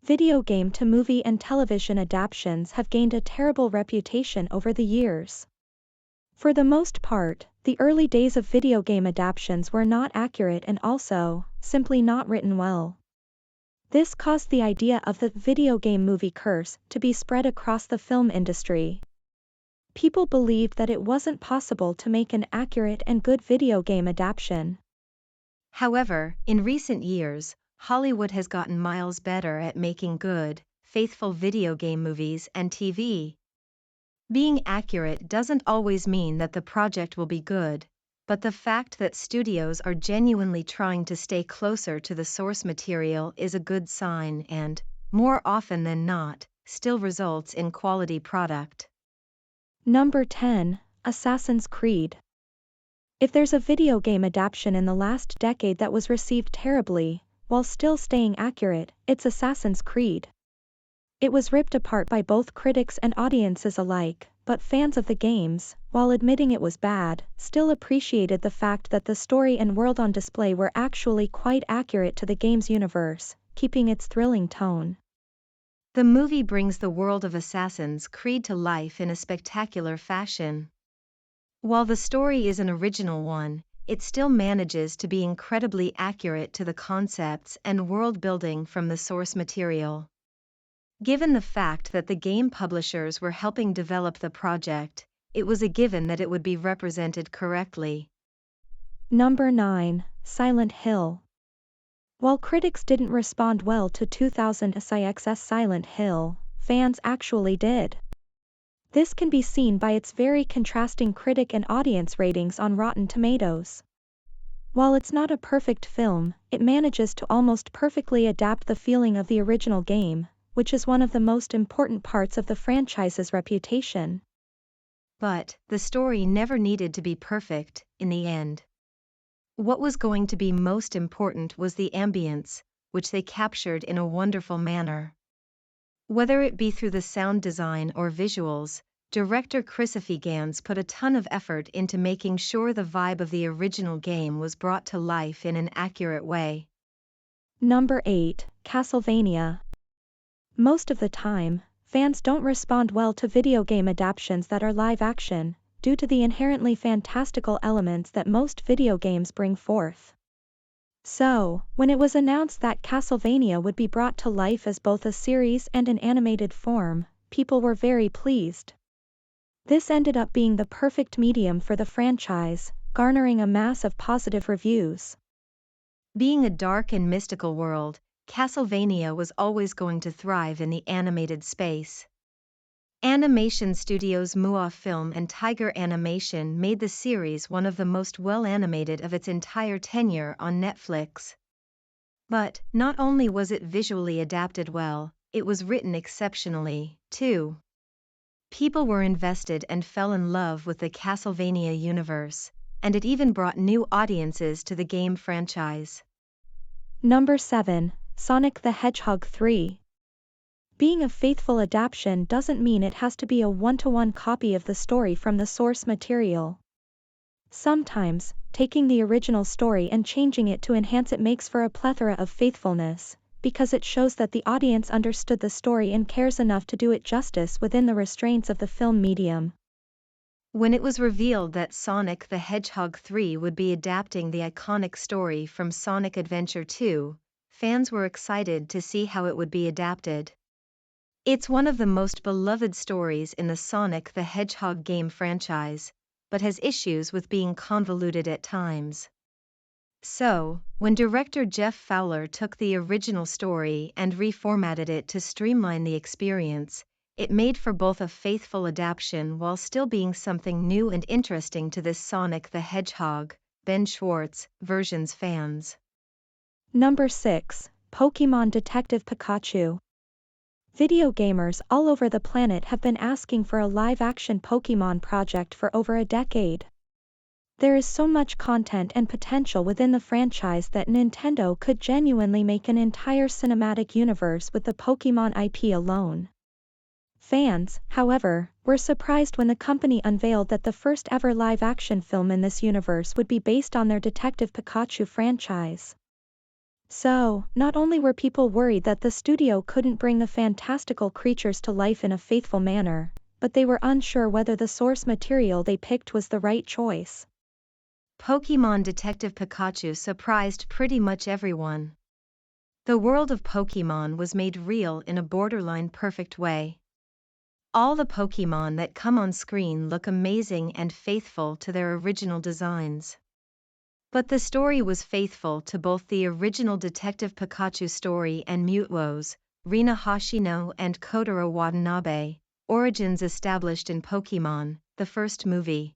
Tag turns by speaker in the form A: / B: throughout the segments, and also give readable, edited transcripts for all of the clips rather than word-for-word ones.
A: Video game to movie and television adaptations have gained a terrible reputation over the years. For the most part, the early days of video game adaptations were not accurate and also, simply not written well. This caused the idea of the video game movie curse to be spread across the film industry. People believed that it wasn't possible to make an accurate and good video game adaptation.
B: However, in recent years, Hollywood has gotten miles better at making good, faithful video game movies and TV. Being accurate doesn't always mean that the project will be good, but the fact that studios are genuinely trying to stay closer to the source material is a good sign and, more often than not, still results in quality product.
A: Number 10, Assassin's Creed. If there's a video game adaptation in the last decade that was received terribly, while still staying accurate, it's Assassin's Creed. It was ripped apart by both critics and audiences alike, but fans of the games, while admitting it was bad, still appreciated the fact that the story and world on display were actually quite accurate to the game's universe, keeping its thrilling tone.
B: The movie brings the world of Assassin's Creed to life in a spectacular fashion. While the story is an original one, it still manages to be incredibly accurate to the concepts and world building from the source material. Given the fact that the game publishers were helping develop the project, it was a given that it would be represented correctly.
A: Number 9, Silent Hill. While critics didn't respond well to 2006's Silent Hill, fans actually did. This can be seen by its very contrasting critic and audience ratings on Rotten Tomatoes. While it's not a perfect film, it manages to almost perfectly adapt the feeling of the original game, which is one of the most important parts of the franchise's reputation.
B: But, the story never needed to be perfect, in the end. What was going to be most important was the ambience, which they captured in a wonderful manner. Whether it be through the sound design or visuals, director Chris Gans put a ton of effort into making sure the vibe of the original game was brought to life in an accurate way.
A: Number 8, Castlevania. Most of the time, fans don't respond well to video game adaptations that are live action, due to the inherently fantastical elements that most video games bring forth. So, when it was announced that Castlevania would be brought to life as both a series and an animated form, people were very pleased. This ended up being the perfect medium for the franchise, garnering a mass of positive reviews.
B: Being a dark and mystical world, Castlevania was always going to thrive in the animated space. Animation studios Mua Film and Tiger Animation made the series one of the most well-animated of its entire tenure on Netflix. But, not only was it visually adapted well, it was written exceptionally, too. People were invested and fell in love with the Castlevania universe, and it even brought new audiences to the game franchise.
A: Number 7, Sonic the Hedgehog 3. Being a faithful adaptation doesn't mean it has to be a one-to-one copy of the story from the source material. Sometimes, taking the original story and changing it to enhance it makes for a plethora of faithfulness, because it shows that the audience understood the story and cares enough to do it justice within the restraints of the film medium.
B: When it was revealed that Sonic the Hedgehog 3 would be adapting the iconic story from Sonic Adventure 2, fans were excited to see how it would be adapted. It's one of the most beloved stories in the Sonic the Hedgehog game franchise, but has issues with being convoluted at times. So, when director Jeff Fowler took the original story and reformatted it to streamline the experience, it made for both a faithful adaptation while still being something new and interesting to this Sonic the Hedgehog, Ben Schwartz, version's fans.
A: Number 6, Pokémon Detective Pikachu. Video gamers all over the planet have been asking for a live-action Pokémon project for over a decade. There is so much content and potential within the franchise that Nintendo could genuinely make an entire cinematic universe with the Pokémon IP alone. Fans, however, were surprised when the company unveiled that the first ever live-action film in this universe would be based on their Detective Pikachu franchise. So, not only were people worried that the studio couldn't bring the fantastical creatures to life in a faithful manner, but they were unsure whether the source material they picked was the right choice.
B: Pokémon Detective Pikachu surprised pretty much everyone. The world of Pokémon was made real in a borderline perfect way. All the Pokémon that come on screen look amazing and faithful to their original designs. But the story was faithful to both the original Detective Pikachu story and Muto's, Rina Hashino and Kotaro Watanabe, origins established in Pokémon, the first movie.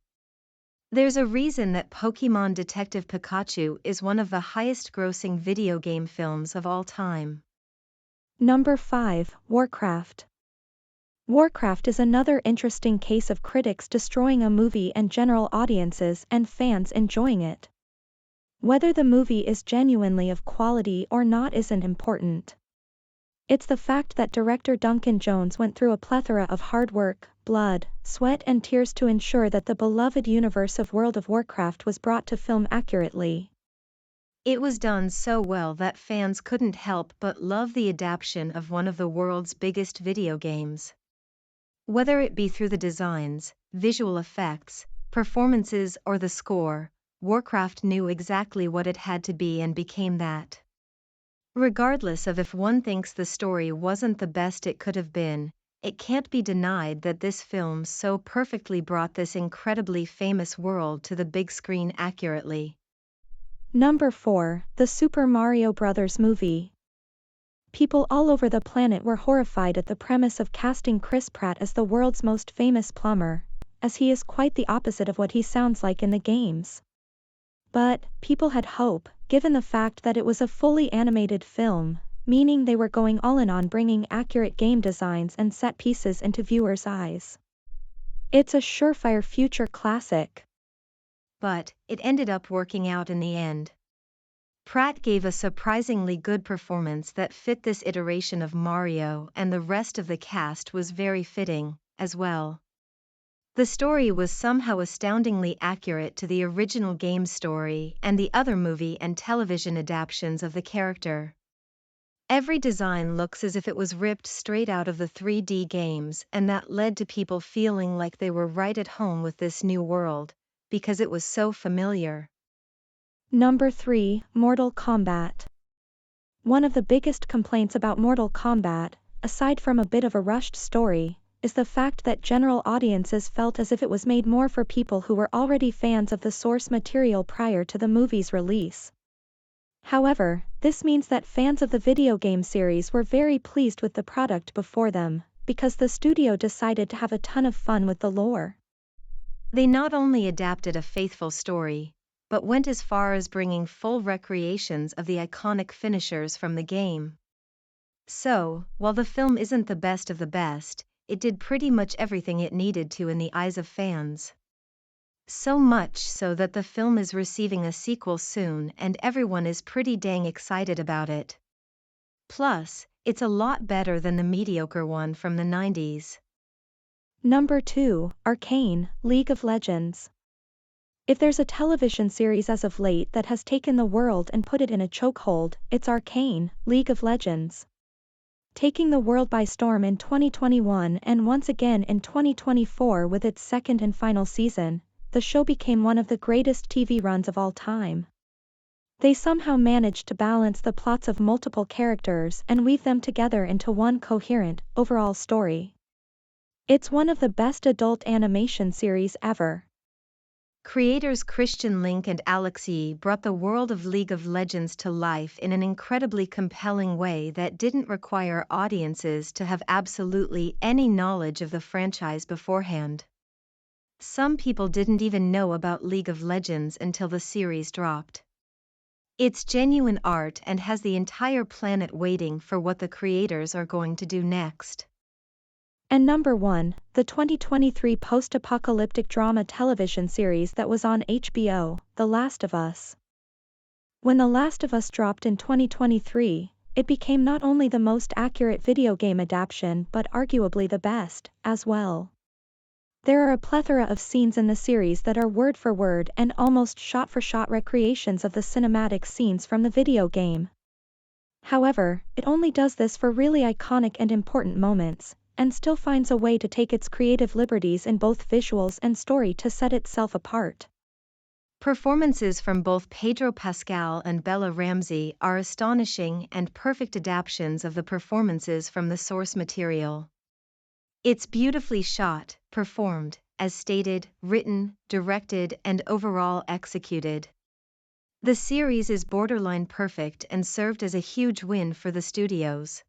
B: There's a reason that Pokémon Detective Pikachu is one of the highest-grossing video game films of all time.
A: Number 5, Warcraft. Warcraft is another interesting case of critics destroying a movie and general audiences and fans enjoying it. Whether the movie is genuinely of quality or not isn't important. It's the fact that director Duncan Jones went through a plethora of hard work, blood, sweat and tears to ensure that the beloved universe of World of Warcraft was brought to film accurately.
B: It was done so well that fans couldn't help but love the adaptation of one of the world's biggest video games. Whether it be through the designs, visual effects, performances or the score, Warcraft knew exactly what it had to be and became that. Regardless of if one thinks the story wasn't the best it could have been, it can't be denied that this film so perfectly brought this incredibly famous world to the big screen accurately.
A: Number 4, the Super Mario Bros. Movie. People all over the planet were horrified at the premise of casting Chris Pratt as the world's most famous plumber, as he is quite the opposite of what he sounds like in the games. But, people had hope, given the fact that it was a fully animated film, meaning they were going all in on bringing accurate game designs and set pieces into viewers' eyes. It's a surefire future classic.
B: But, it ended up working out in the end. Pratt gave a surprisingly good performance that fit this iteration of Mario, and the rest of the cast was very fitting, as well. The story was somehow astoundingly accurate to the original game story and the other movie and television adaptations of the character. Every design looks as if it was ripped straight out of the 3D games, and that led to people feeling like they were right at home with this new world, because it was so familiar.
A: Number 3, Mortal Kombat. One of the biggest complaints about Mortal Kombat, aside from a bit of a rushed story, is the fact that general audiences felt as if it was made more for people who were already fans of the source material prior to the movie's release. However, this means that fans of the video game series were very pleased with the product before them, because the studio decided to have a ton of fun with the lore.
B: They not only adapted a faithful story, but went as far as bringing full recreations of the iconic finishers from the game. So, while the film isn't the best of the best, it did pretty much everything it needed to in the eyes of fans. So much so that the film is receiving a sequel soon and everyone is pretty dang excited about it. Plus, it's a lot better than the mediocre one from the 90s.
A: Number 2, Arcane, League of Legends. If there's a television series as of late that has taken the world and put it in a chokehold, it's Arcane, League of Legends. Taking the world by storm in 2021 and once again in 2024 with its second and final season, the show became one of the greatest TV runs of all time. They somehow managed to balance the plots of multiple characters and weave them together into one coherent, overall story. It's one of the best adult animation series ever.
B: Creators Christian Link and Alex Yee brought the world of League of Legends to life in an incredibly compelling way that didn't require audiences to have absolutely any knowledge of the franchise beforehand. Some people didn't even know about League of Legends until the series dropped. It's genuine art and has the entire planet waiting for what the creators are going to do next.
A: And number 1, the 2023 post-apocalyptic drama television series that was on HBO, The Last of Us. When The Last of Us dropped in 2023, it became not only the most accurate video game adaptation but arguably the best, as well. There are a plethora of scenes in the series that are word-for-word and almost shot-for-shot recreations of the cinematic scenes from the video game. However, it only does this for really iconic and important moments, and still finds a way to take its creative liberties in both visuals and story to set itself apart.
B: Performances from both Pedro Pascal and Bella Ramsey are astonishing and perfect adaptations of the performances from the source material. It's beautifully shot, performed, as stated, written, directed, and overall executed. The series is borderline perfect and served as a huge win for the studios.